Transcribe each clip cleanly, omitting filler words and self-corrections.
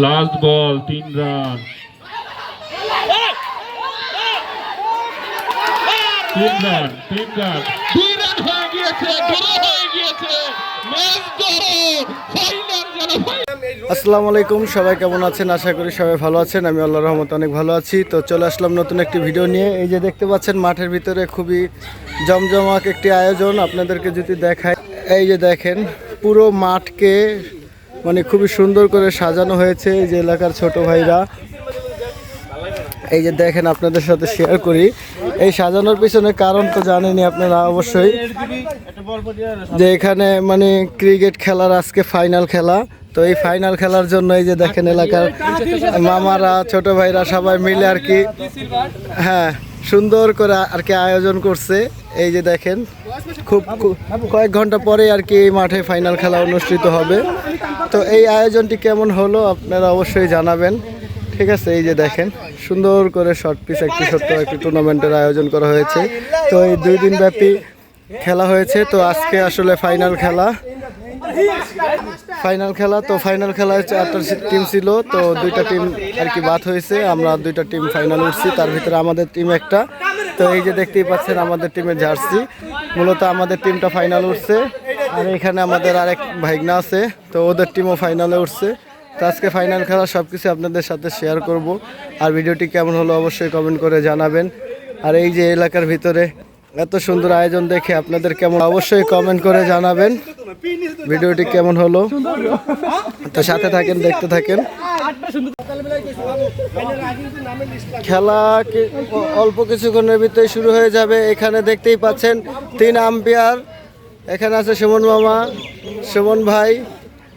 Last বল 3 run. 3 run 2 run হয়ে গিয়েছে, draw হয়ে গিয়েছে, ম্যাচ ড্র। ফাইনাল যেন। আসসালামু আলাইকুম, সবাই কেমন আছেন? আশা করি সবাই ভালো আছেন। আমি আল্লাহর রহমতে অনেক ভালো আছি। তো চলে আসলাম নতুন একটি ভিডিও নিয়ে। এই যে দেখতে পাচ্ছেন মাঠের ভিতরে খুবই জমজমাক একটি আয়োজন। আপনাদেরকে যদি দেখায়, এই যে দেখেন পুরো মাঠকে মানে খুবই সুন্দর করে সাজানো হয়েছে। এই যে এলাকার ছোট ভাইরা, এই যে দেখেন আপনাদের সাথে শেয়ার করি। এই সাজানোর পিছনে কারণ তো জানেনই আপনারা অবশ্যই, যে এখানে মানে ক্রিকেট খেলার আজকে ফাইনাল খেলা। তো এই ফাইনাল খেলার জন্য এই যে দেখেন এলাকার মামারা ছোট ভাইরা সবাই মিলে আর কি, হ্যাঁ, সুন্দর করে আর কি আয়োজন করছে। এই যে দেখেন খুব কয়েক ঘন্টা পরে আর কি এই মাঠে ফাইনাল খেলা অনুষ্ঠিত হবে। তো এই আয়োজনটি কেমন হলো আপনারা অবশ্যই জানাবেন, ঠিক আছে? এই যে দেখেন সুন্দর করে শর্ট পিচ একটি ছোট্ট একটি টুর্নামেন্টের আয়োজন করা হয়েছে। তো এই 2 দিন ব্যাপী খেলা হয়েছে। তো আজকে আসলে ফাইনাল খেলা। তো ফাইনাল খেলায় 4টা টিম ছিল। তো 2টা টিম আর কি বাদ হয়েছে। আমরা 2টা টিম ফাইনাল উঠছি, তার ভিতরে আমাদের টিম একটা। তো এই যে দেখতেই পাচ্ছেন আমাদের টিমের জার্সি, মূলত আমাদের টিমটা ফাইনাল উঠছে। আর এখানে আমাদের আরেক ভাইগনা আছে, তো ওদের টিমও ফাইনালে উঠছে। তো আজকে ফাইনাল খেলা সব কিছু আপনাদের সাথে শেয়ার করব। আর ভিডিওটি কেমন হলো অবশ্যই কমেন্ট করে জানাবেন। আর এই যে এলাকার ভিতরে এত সুন্দর আয়োজন দেখে আপনাদের কেমন অবশ্যই কমেন্ট করে জানাবেন। ভিডিওটি কেমন হলো তো সাথে থাকেন, দেখতে থাকেন। খেলা অল্প কিছুক্ষণের ভিতরে শুরু হয়ে যাবে। এখানে দেখতেই পাচ্ছেন 3 আম্পায়ার। এখানে আছে সুমন মামা, সুমন ভাই,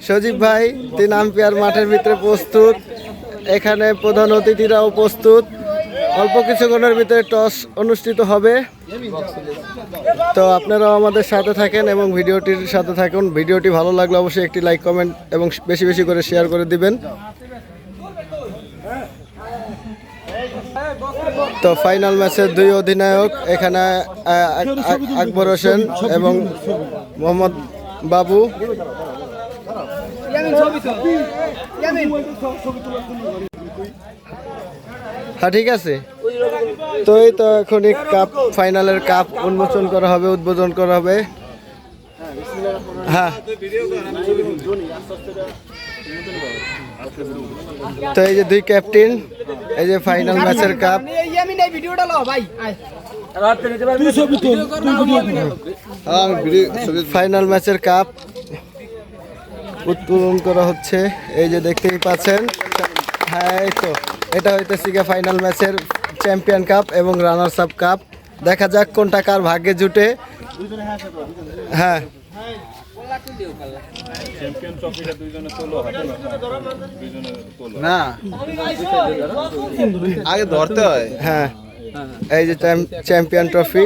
সজীব ভাই। 3 আম্পায়ার মাঠের ভিতরে প্রস্তুত। এখানে প্রধান অতিথিরাও প্রস্তুত। অল্প কিছুক্ষণের ভিতরে টস অনুষ্ঠিত হবে। তো আপনারাও আমাদের সাথে থাকেন এবং ভিডিওটির সাথে থাকুন। ভিডিওটি ভালো লাগলে অবশ্যই একটি লাইক, কমেন্ট এবং বেশি বেশি করে শেয়ার করে দিবেন। তো ফাইনাল ম্যাচের 2 অধিনায়ক এখানে আকবর হোসেন এবং মোহাম্মদ বাবু। হ্যাঁ, ঠিক আছে। তো এই তো এখনই কাপ, ফাইনালের কাপ উন্মোচন করা হবে, উদ্বোধন করা হবে। হ্যাঁ, তো এই যে 2 ক্যাপ্টেন, এই যে ফাইনাল ম্যাচের কাপ। ফাইনাল ম্যাচের কাপ উত্তোলন করা হচ্ছে। এই যে দেখতেই পাচ্ছেন। হ্যাঁ, এই তো এটা হইতেছে ফাইনাল ম্যাচের চ্যাম্পিয়ন কাপ এবং রানার্স আপ কাপ। দেখা যাক কোনটা কার ভাগ্যে জুটে। হ্যাঁ, না আগে ধরতে হয়। হ্যাঁ, এই যে চ্যাম্পিয়ন ট্রফি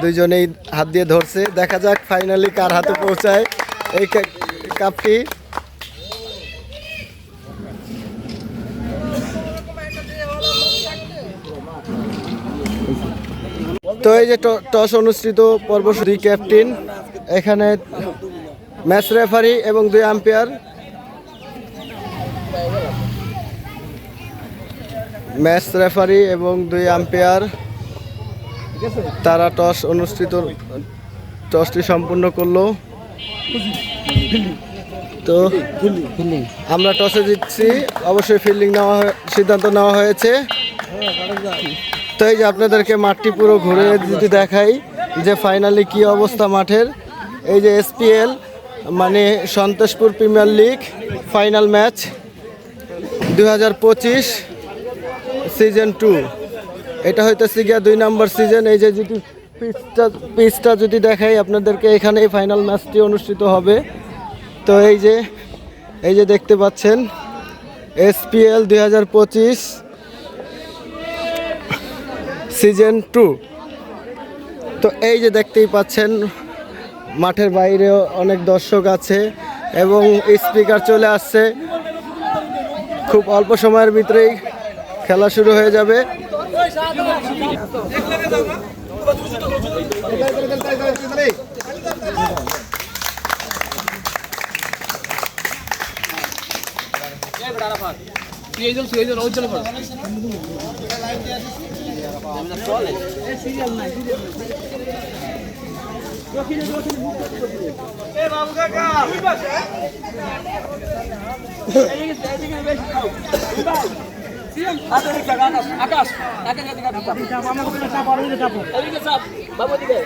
দুইজনেই হাত দিয়ে ধরছে। দেখা যাক ফাইনালি কার হাতে পৌঁছায় এই কাপটি। তো এই যে টস অনুষ্ঠিত পর্ব, 2 ক্যাপ্টেন, এখানে ম্যাচ রেফারি এবং 2 আম্পায়ার। ম্যাচ রেফারি এবং 2 আম্পায়ার তারা টসটি সম্পূর্ণ করলো। তো আমরা টসে জিতছি, অবশ্যই ফিল্ডিং সিদ্ধান্ত নেওয়া হয়েছে। তো এই যে আপনাদেরকে মাঠটি পুরো ঘুরে যদি দেখাই যে ফাইনালি কি অবস্থা মাঠের। এই যে SPL মানে Santoshpur premier league final match 2025 season 2। এটা হইতেছে গিয়া 2 নম্বর সিজন। এই যে যদি পিচটা যদি দেখাই আপনাদেরকে, এখানে এই ফাইনাল ম্যাচটি অনুষ্ঠিত হবে। তো এই যে দেখতে পাচ্ছেন SPL 2025 সিজন 2। তো এই যে দেখতেই পাচ্ছেন মাঠের বাইরেও অনেক দর্শক আছে এবং স্পিকার চলে আসছে। খুব অল্প সময়ের ভিতরেই খেলা শুরু হয়ে যাবে। আকাশ বাবু দিকে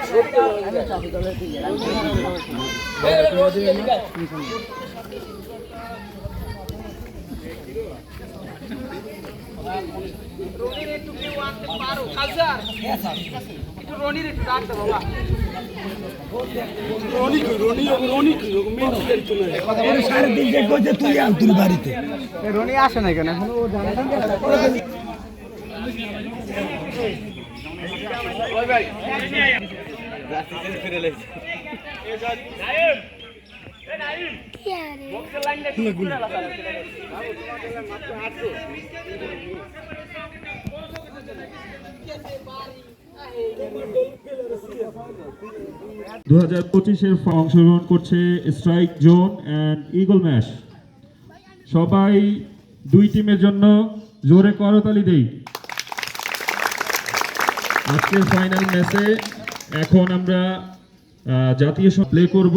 2025-এর অংশগ্রহণ করছে strike zone and eagle mash. সবাই দুই টিমের জন্য জোরে করতালি দেই। আজকের ফাইনাল ম্যাচে এখন আমরা জাতীয় প্লে করব।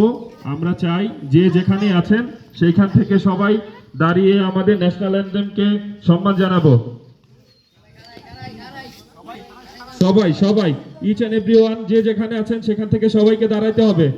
আমরা চাই যে যেখানে আছেন সেইখান থেকে সবাই দাঁড়িয়ে আমাদের ন্যাশনাল অ্যান্থেমকে সম্মান জানাবো। সবাই সবাই ইচ অ্যান্ড এভরিওয়ান যে যেখানে আছেন সেখান থেকে সবাইকে দাঁড়াইতে হবে।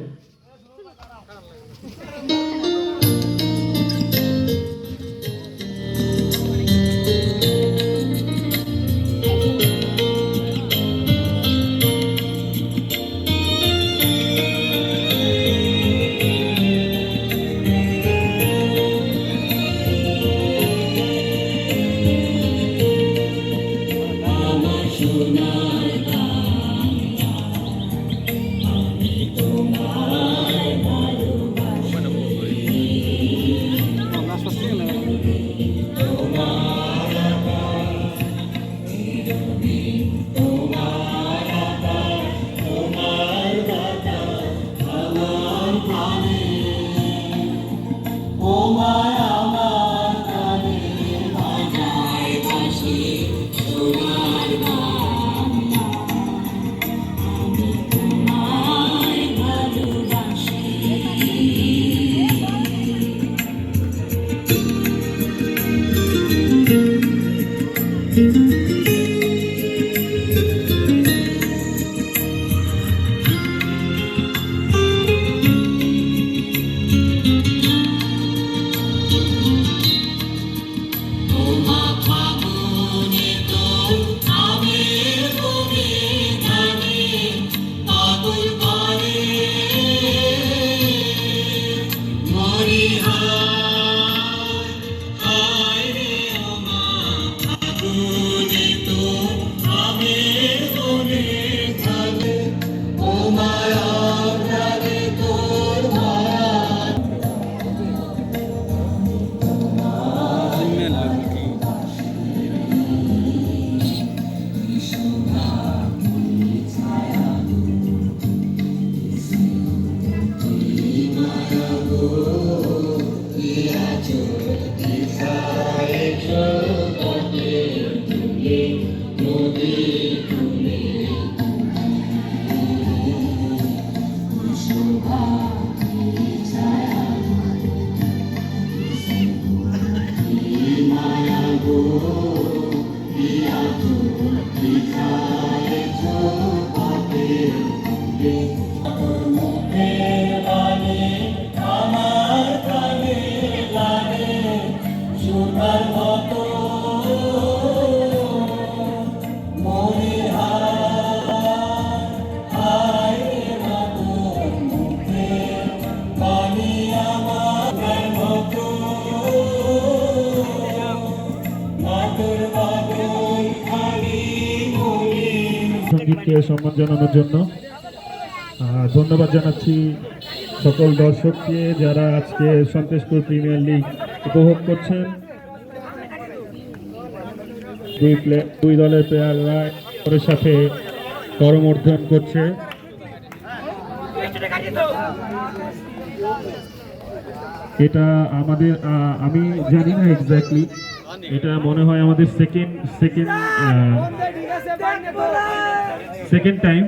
সঙ্গীতকে সম্মান জানানোর জন্য ধন্যবাদ জানাচ্ছি সকল দর্শককে যারা আজকে সন্তোষপুর প্রিমিয়ার লিগ উপভোগ করছেন। দুই দলের প্লেয়াররা ওর সাথে করমর্দন করছে। এটা আমাদের আমি জানি না এক্স্যাক্টলি, এটা মনে হয় আমাদের সেকেন্ড টাইম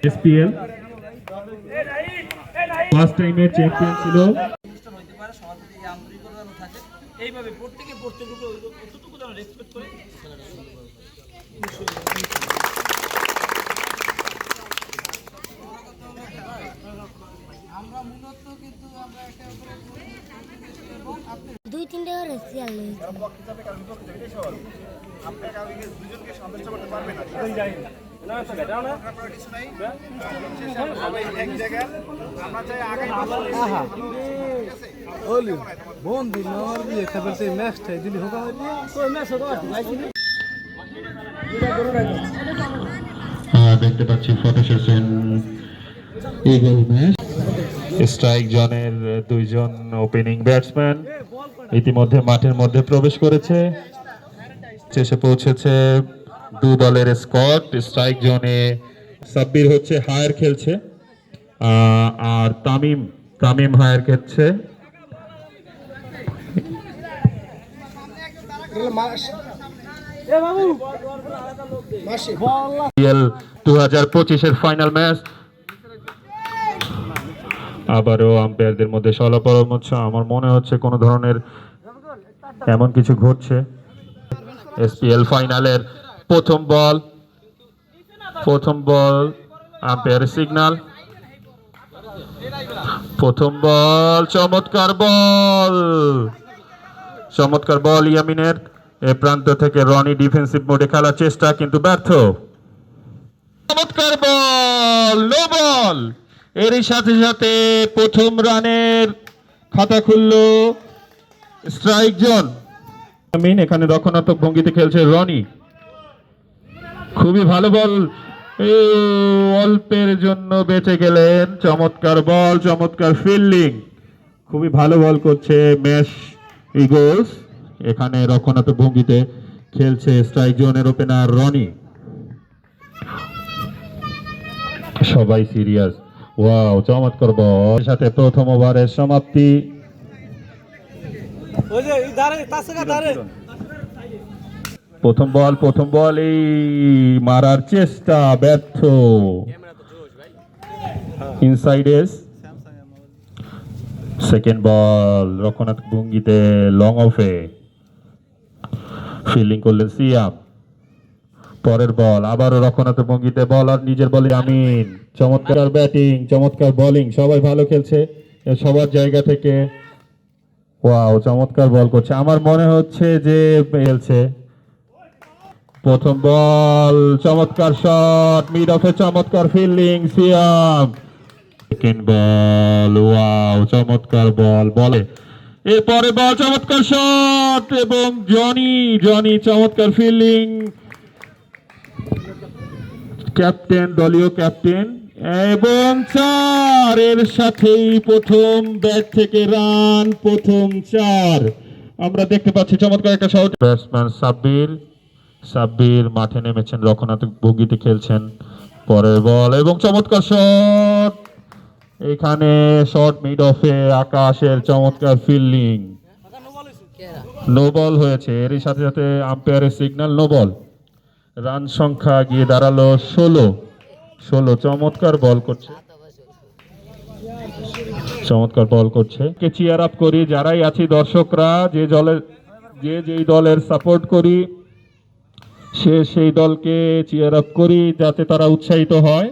এসপিএল। ফার্স্ট টাইমের চ্যাম্পিয়ন ছিল। এইভাবে প্রত্যেকে প্রত্যেকগুলো কতটুকু যেন রেসপেক্ট করে দুই তিনটে করে সিয়াল দেখতে পাচ্ছি photo session eagle match. Strike জোনের দুইজন ওপেনিং ব্যাটসম্যান ইতিমধ্যে মাঠের মধ্যে প্রবেশ করেছে। এসে পৌঁছেছে দু দলের স্কোয়াড। স্ট্রাইক জোনে সাব্বির হচ্ছে হায়ার খেলছে, আর তামিম হায়ার খেলছে। IPL 2025-এর ফাইনাল ম্যাচ। আবারও আম্পায়ারদের মধ্যে শলাপরামর্শ। আমার মনে হচ্ছে কোনো ধরনের এমন কিছু ঘটছে। এসপিএল ফাইনালের প্রথম বল আম্পায়ারের সিগন্যাল। প্রথম বল, চমৎকার বল ইয়ামিনের। এ প্রান্ত থেকে রনি ডিফেন্সিভ মোডে খেলার চেষ্টা, কিন্তু ব্যর্থ। চমৎকার বল, নো বল। এরই সাথে সাথে প্রথম রানের খাতা খুলল স্ট্রাইক জোন। এখানে রক্ষণাত্মক ভঙ্গিতে খেলছে রনি। খুবই ভালো বল, অল্পের জন্য বেঁচে গেলেন। চমৎকার বল, চমৎকার ফিল্ডিং। খুবই ভালো বল করছে মেশ ইগলস। এখানে রক্ষণাত্মক ভঙ্গিতে খেলছে স্ট্রাইক জোনের ওপেনার রনি। সবাই সিরিয়াস। ওয়াও, চমৎকার বল। সাথে প্রথম ওভারের সমাপ্তি। প্রথম বল এই মারার চেষ্টা, ব্যর্থ। Inside edge. সেকেন্ড বল রক্ষণাত্মক ভঙ্গিতে লং অফে ফিল্ডিং করলেন সিয়াম। পরের বল আবারও রক্ষণাত্মক ভঙ্গিতে, বল আর নিজের বলে আমিন। চমৎকার ব্যাটিং, চমৎকার বোলিং, সবাই ভালো খেলছে সবার জায়গা থেকে। ওয়াও, চমৎকার বল করছে। আমার মনে হচ্ছে যে খেলছে। প্রথম বল, চমৎকার শট, মিড অফে চমৎকার ফিল্ডিং সিয়াম। সেকেন্ড বল, ওয়াও, চমৎকার বল। বলে এরপরে বল, চমৎকার শট এবং জনি চমৎকার ফিল্ডিং। ক্যাপ্টেন, দলীয় ক্যাপ্টেন, এবং 4। এর সাথেই প্রথম ব্যাট থেকে রান, প্রথম 4 আমরা দেখতে পাচ্ছি। চমৎকার একটা শট। ব্যাটসম্যান সাব্বির মাঠে নেমেছেন, রক্ষণাত্মক ভঙ্গিতে খেলছেন। পরের বল এবং চমৎকার শট। এখানে শট মিড অফে আকাশের চমৎকার ফিল্ডিং। নো বল হয়েছে। এরই সাথে সাথে আম্পায়ারের সিগন্যাল, নো বল। রান সংখ্যা গিয়ে দাঁড়ালো 16। চমৎকার বল করছে। কে চিয়ার আপ করি, যারাই আছি দর্শকরা, যেই দলের সাপোর্ট করি সেই দলকে চিয়ার আপ করি, যাতে তারা উৎসাহিত হয়।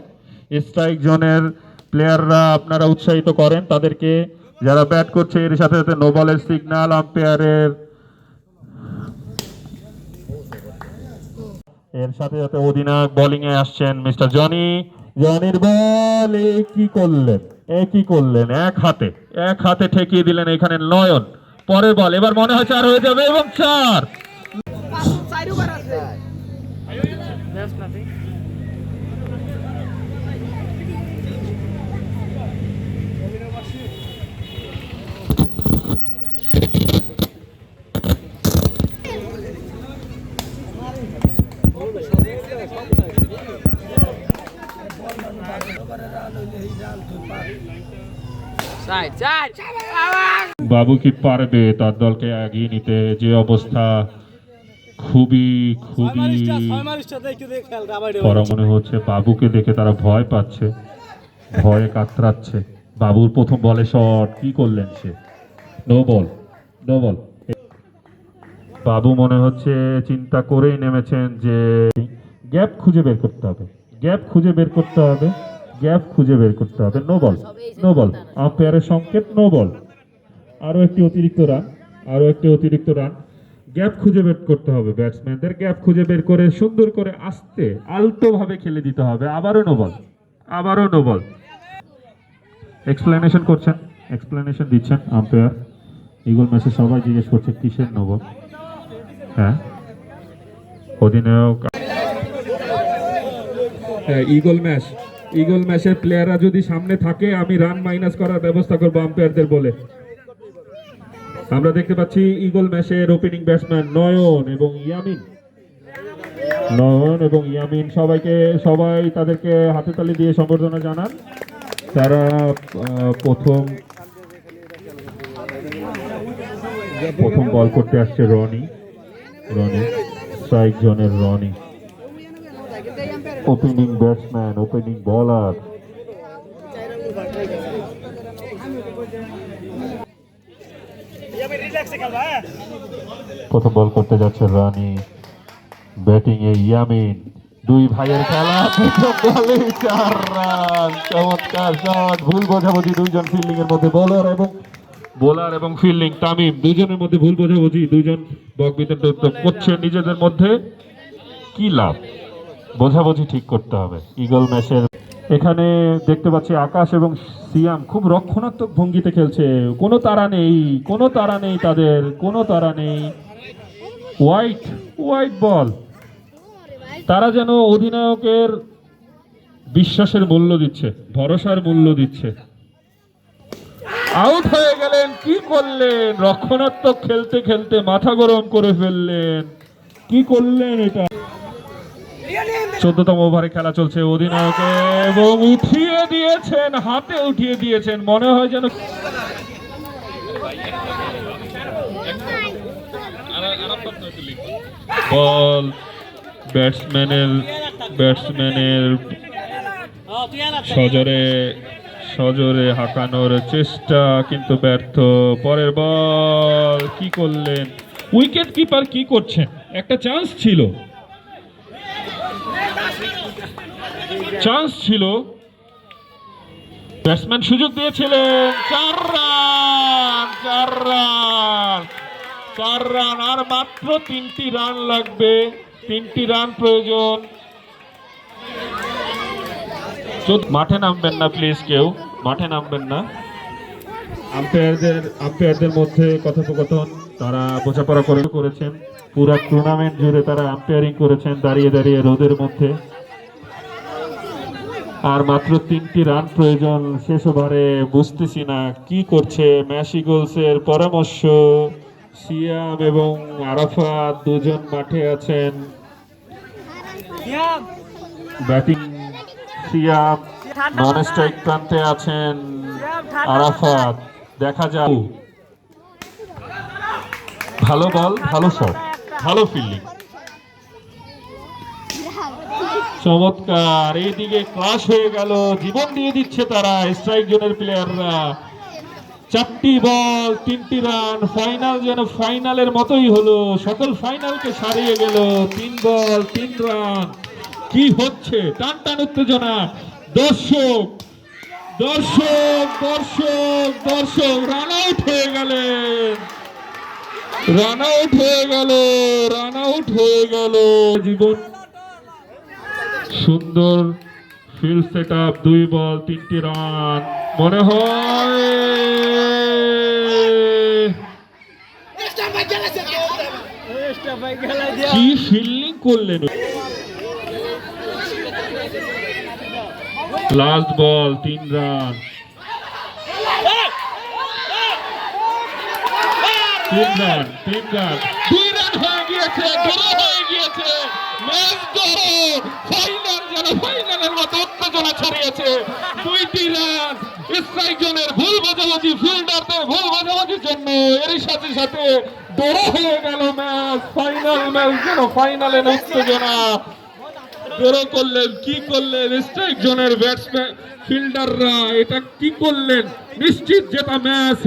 স্ট্রাইক জোনের প্লেয়াররা আপনারা উৎসাহিত করেন তাদেরকে, যারা ব্যাট করছে। এর সাথে সাথে নো বলের সিগন্যাল আম্পায়ারের। এর সাথে সাথে অধিনায়ক বোলিং এ আসছেন মিস্টার জনির বল। কি করলেন এক হাতে ঠেকিয়ে দিলেন এখানে নয়ন। পরের বল, এবার মনে হয় 4 হয়ে যাবে এবং 4। বাবু কি পারবে তার দলকে এগিয়ে নিতে? যে অবস্থা খুবই খুবই পড়া মনে হচ্ছে। বাবুকে দেখে তারা ভয় পাচ্ছে, ভয়ে কাতরাচ্ছে। বাবুর প্রথম বলে শট, কি করলেন সে? No ball, no ball. বাবু মনে হচ্ছে চিন্তা করেই নেমেছেন যে গ্যাপ খুঁজে বের করতে হবে, গ্যাপ খুঁজে বের করতে হবে, গ্যাপ খুঁজে বের করতে হবে। No ball, no ball. আম্পায়ারের সংকেত নো বল। আরো একটি অতিরিক্ত রান, আরো একটি অতিরিক্ত রান। গ্যাপ খুঁজে বের করতে হবে ব্যাটসম্যানদের, গ্যাপ খুঁজে বের করে সুন্দর করে আস্তে আলতো ভাবে খেলে দিতে হবে। আবারও নো বল, আবারও নো বল। এক্সপ্লেনেশন করছেন, এক্সপ্লেনেশন দিচ্ছেন আম্পায়ার। ইগল ম্যাচে সবাই জিজ্ঞেস করছে কিসের নো বল। হ্যাঁ, অধিনায়ক। হ্যাঁ, ইগল ম্যাচ, ইগল ম্যাচের প্লেয়াররা যদি সামনে থাকে আমি রান মাইনাস করার ব্যবস্থা করবো আম্পায়ারদের বলে। আমরা দেখতে পাচ্ছি ইগল ম্যাচের ওপেনিং ব্যাটসম্যান নয়ন এবং ইয়ামিন, নয়ন এবং ইয়ামিন সবাই তাদেরকে হাতে তালি দিয়ে সম্বর্ধনা জানান। তারা প্রথম বল করতে আসছে রনি, স্ট্রাইক জোনের Roni, opening batsman, opening bowler. প্রথম বল করতে যাচ্ছে রানি, ব্যাটিং এ ইয়ামিন। দুই ভাইয়ের খেলা, প্রথম বলে 4 রান। চমৎকার শট, ভুল বোঝাবুঝি দুইজন ফিল্ডিং এর মধ্যে, বোলার এবং ফিল্ডিং তামিম দুজনের মধ্যে ভুল বোঝাবুঝি। দুইজন বকবিতণ্ডা করছে নিজেদের মধ্যে। কি লাভ? বোঝাবুঝি ঠিক করতে হবে। ইগল ম্যাচের এখানে দেখতে পাচ্ছি আকাশ এবং সিয়াম খুব রক্ষণাত্মক ভঙ্গিতে খেলছে। কোনো তাড়া নেই, কোনো তাড়া নেই তাদের, কোনো তাড়া নেই। White ball. তারা যেন অধিনায়কের বিশ্বাসের মূল্য দিচ্ছে, ভরসার মূল্য দিচ্ছে। আউট হয়ে গেলেন, কি করলেন? রক্ষণাত্মক খেলতে খেলতে মাথা গরম করে ফেললেন। কি করলেন এটা? 14তম ওভারে খেলা চলছে। অধিনায়ক এবং উঠিয়ে দিয়েছেন, হাতে উঠিয়ে দিয়েছেন। মনে হয় যেন বল ব্যাটসম্যানের সজোরে হাঁকানোর চেষ্টা কিন্তু ব্যর্থ। পরের বল, কি করলেন? উইকেট কিপার কি করছেন? একটা চান্স ছিল, ব্যাটসম্যান সুযোগ দিয়েছিলেন। 4 রান, আর মাত্র 3টি রান লাগবে, 3টি রান প্রয়োজন। মাঠে নামবেন না প্লিজ, কেউ মাঠে নামবেন না। আম্পায়ারদের মধ্যে কথোপকথন, তারা বোঝাপড়া করেছেন। পুরো টুর্নামেন্ট জুড়ে তারা আম্পায়ারিং করেছেন দাঁড়িয়ে দাঁড়িয়ে রোদের মধ্যে। আর মাত্র 3টি রান প্রয়োজন শেষ ওভারে। বুঝতেছি না কি করছে ম্যাচ ইগলসের পরামর্শ। সিয়াম এবং আরাফাত দুজন মাঠে আছেন। ব্যাটিং সিয়াম, নন স্ট্রাইক প্রান্তে আছেন আরাফাত। দেখা যাক। ভালো বল, ভালো শট, ভালো ফিল্ডিং, চমৎকার। এইদিকে ক্লাস হয়ে গেল, জীবন দিয়ে দিচ্ছে তারা স্ট্রাইক জোনের প্লেয়াররা। 4টি বল 3টি রান। ফাইনাল যেন ফাইনালের মতোই হলো, সকল ফাইনালকে সারিয়ে গেল। 3 বল 3 রান। কি হচ্ছে? টান টান উত্তেজনা। দর্শক রান আউট হয়ে গেলেন, রান আউট হয়ে গেল। জীবন সুন্দর ফিল্ড সেট আপ। 2 বল 3টি রান। মনে হয় কি ফিল্ডিং করলেন। লাস্ট বল 3 রান। 3 রান 2 রান হয়ে গিয়েছে, ম্যাচ ড্র। ফাইনাল যেন ফাইনালের মতো উত্তেজনা ছড়িয়েছে। 2টি রান। স্ট্রাইক জোনের ভুল বোঝাবুঝি, ফিল্ডারদের ভুল বোঝাবুঝির জন্য এরই সাথে সাথে দৌড় হয়ে গেল ম্যাচ। ফাইনাল ম্যাচ যেন ফাইনালের উত্তেজনা। ড্র করলেন, কি করলেন স্ট্রাইক জোনের ব্যাটসম্যান ফিল্ডাররা, এটা কি করলেন? নিশ্চিত জেতা ম্যাচ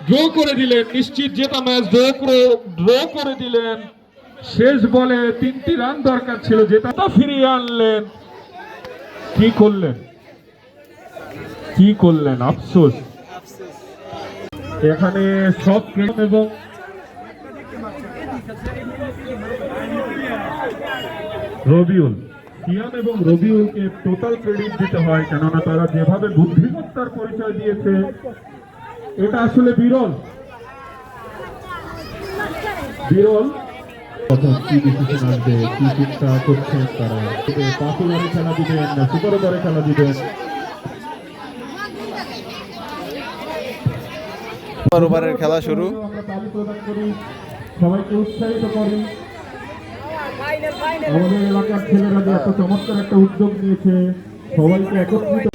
ড্র করে দিলেন, নিশ্চিত জেতা ম্যাচ ড্র করে দিলেন। শেষ বলে 3টি রান দরকার ছিল, জেতা ফিরিয়ে আনলেন। কি করলেন, কি করলেন? আফসোস। এখানে সব এবং রবিউল, সিয়াম এবং রবিউলকে টোটাল ক্রেডিট দিতে হয়, কেননা তারা যেভাবে বুদ্ধিমত্তার পরিচয় দিয়েছে এটা আসলে বিরল। কখন কি ডিসিশন আসবে, কি চিন্তা করছেন তারা? 5 ওভারে খেলা দিবেন না 17 ওভারে খেলা দিবেন? ওভারের খেলা শুরু। আমরা তালি প্রদান করি, সবাইকে উৎসাহিত করি। আমাদের এলাকার ছেলেরা যে এত চমৎকার একটা উদ্যোগ নিয়েছে, সবাইকে একত্রিত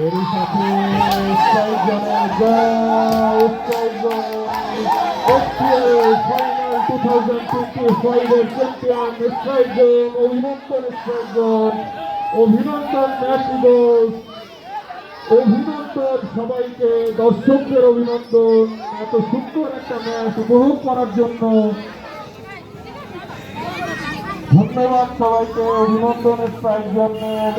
এরই সাথে ফাইনাল 2025-এর চ্যাম্পিয়ন স্ট্রাইক জোন। অভিনন্দন স্ট্রাইক জোন, অভিনন্দন ম্যাচ ইগলস, অভিনন্দন সবাইকে, দর্শকদের অভিনন্দন এত সুন্দর একটা ম্যাচ উপভোগ করার জন্য। ধন্যবাদ সবাইকে, অভিনন্দন স্ট্রাইক জোনের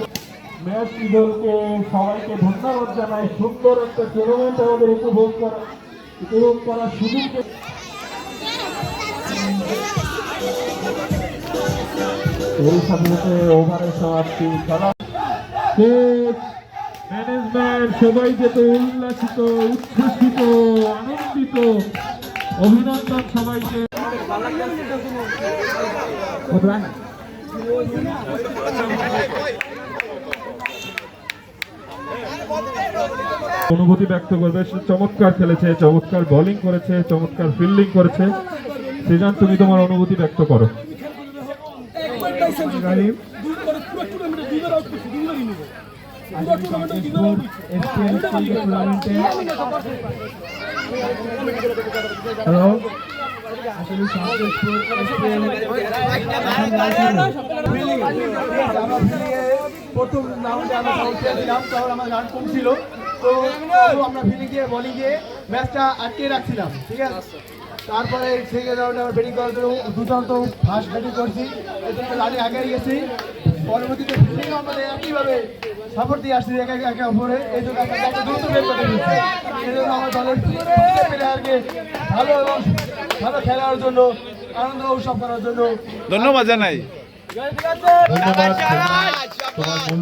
ম্যাচ ইগলকে, সবাইকে ধন্যবাদ জানাই। সুন্দর একটা টুর্নামেন্ট আমাদের উপভোগ করার সুযোগ। এই সাথে ওভারের সমাপ্তি, খেলা কোচ, ম্যানেজমেন্ট সবাই যেত উল্লাসিত, উচ্ছ্বসিত, আনন্দিত। অভিনন্দন সবাইকে। অনুভূতি ব্যক্ত করবে। চমৎকার খেলেছে, চমৎকার বোলিং করেছে, চমৎকার ফিল্ডিং করেছে। সৃজন, তুমি তোমার অনুভূতি ব্যক্ত করো। প্রথম রাউন্ডে আমরা দিলাম, তখন আমার রান কম ছিল, তো আমরা ফিল্ডিং দিয়ে বোলিং দিয়ে ম্যাচটা আটকে রাখছিলাম, ঠিক আছে। তারপরে সেকেন্ড রাউন্ডে আমরা ব্যাটিং করার জন্য দুর্দান্ত ফার্স্ট ব্যাটিং করছি, এতে রানে আগে গেছি। পরবর্তীতে ফিল্ডিংও আমাদের একইভাবে সাপোর্ট দিয়ে আসছি একে অপরে, এই জন্য একটা দ্রুত বের করতে দিচ্ছি। এই জন্য আমার দলের প্লেয়ারকে ভালো এবং ভালো খেলার জন্য, আনন্দ উৎসব করার জন্য ধন্যবাদ জানাই। ধন্যবাদ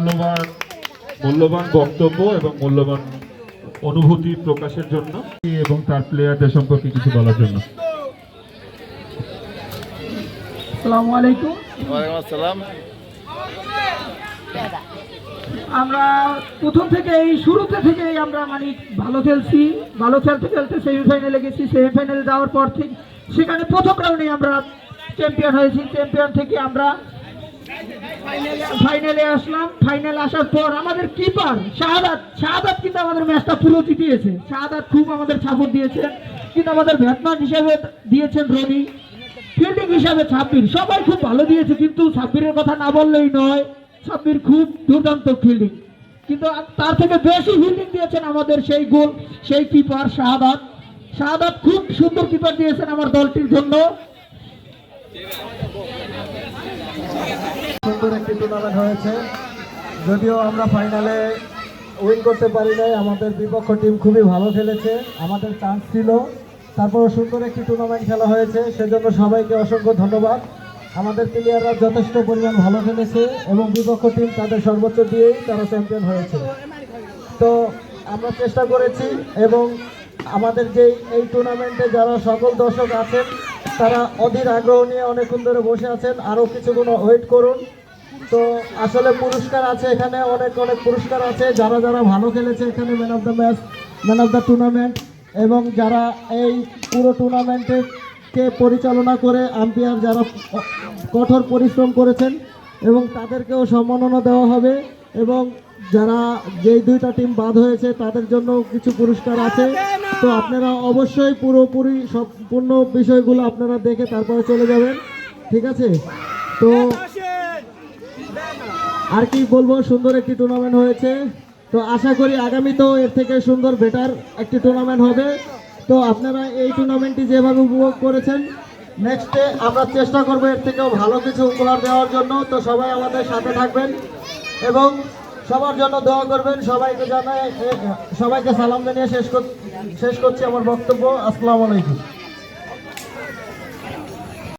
তোমার মূল্যবান বক্তব্য এবং মূল্যবান অনুভূতি প্রকাশের জন্য এবং তার প্লেয়ারদের সম্পর্কে কিছু বলার জন্য। আসসালামু আলাইকুম। ওয়ালাইকুম আসসালাম। আমরা প্রথম শুরুতে থেকেই আমরা মানে ভালো খেলছি, ভালো খেলতে খেলতে সেমিফাইনালে গেছি। সেমিফাইনালে যাওয়ার পর থেকে সেখানে প্রথম রাউন্ডে আমরা চ্যাম্পিয়ন হয়েছি। চ্যাম্পিয়ন থেকে আমরা ফাইনালে আসলাম। ফাইনালে আসার পর আমাদের কিপার শাহাদাত কিন্তু আমাদের ম্যাচটা পুরো জিতিয়েছে। শাহাদাত খুব আমাদের সাপোর্ট দিয়েছেন, কিন্তু আমাদের ব্যাটসম্যান হিসেবে দিয়েছেন রনি, ফিল্ডিং হিসাবে সাব্বির, সবাই খুব ভালো দিয়েছে। কিন্তু সাব্বিরের কথা না বললেই নয়, সাব্বির খুব দুর্দান্ত ফিল্ডিং, কিন্তু তার থেকে বেশি ফিল্ডিং দিয়েছেন আমাদের সেই কিপার শাহাদাত খুব সুন্দর কিপার দিয়েছেন আমার দলটির জন্য। সুন্দর একটি টুর্নামেন্ট হয়েছে, যদিও আমরা ফাইনালে উইন করতে পারি নাই। আমাদের বিপক্ষ টিম খুবই ভালো খেলেছে, আমাদের চান্স ছিল, তারপর সুন্দর একটি টুর্নামেন্ট খেলা হয়েছে, সেজন্য সবাইকে অসংখ্য ধন্যবাদ। আমাদের প্লেয়াররা যথেষ্ট পরিমাণ ভালো খেলেছে এবং বিপক্ষ টিম তাদের সর্বোচ্চ দিয়েই তারা চ্যাম্পিয়ন হয়েছে। তো আমরা চেষ্টা করেছি এবং আমাদের এই টুর্নামেন্টে যারা সকল দর্শক আছেন তারা অধীর আগ্রহ নিয়ে অনেকক্ষণ ধরে বসে আছেন, আরও কিছুক্ষণ ওয়েট করুন। তো আসলে পুরস্কার আছে এখানে, অনেক পুরস্কার আছে। যারা ভালো খেলেছে এখানে man of the match, man of the tournament, এবং যারা এই পুরো টুর্নামেন্টকে পরিচালনা করে আম্পায়ার যারা কঠোর পরিশ্রম করেছেন এবং তাদেরকেও সম্মাননা দেওয়া হবে। এবং যারা যেই দুইটা টিম বাদ হয়েছে তাদের জন্য কিছু পুরস্কার আছে। তো আপনারা অবশ্যই পুরোপুরি সম্পূর্ণ বিষয়গুলো আপনারা দেখে তারপরে চলে যাবেন, ঠিক আছে? তো আর কি বলবো, সুন্দর একটি টুর্নামেন্ট হয়েছে। তো আশা করি আগামীতেও এর থেকে সুন্দর বেটার একটি টুর্নামেন্ট হবে। তো আপনারা এই টুর্নামেন্টটি যেভাবে উপভোগ করেছেন, নেক্সটে আমরা চেষ্টা করবো এর থেকেও ভালো কিছু উপহার দেওয়ার জন্য। তো সবাই আমাদের সাথে থাকবেন এবং সবার জন্য দোয়া করবেন। সবাইকে জানাই, সবাইকে সালাম জানিয়ে শেষ করছি আমার বক্তব্য। আসসালামু আলাইকুম।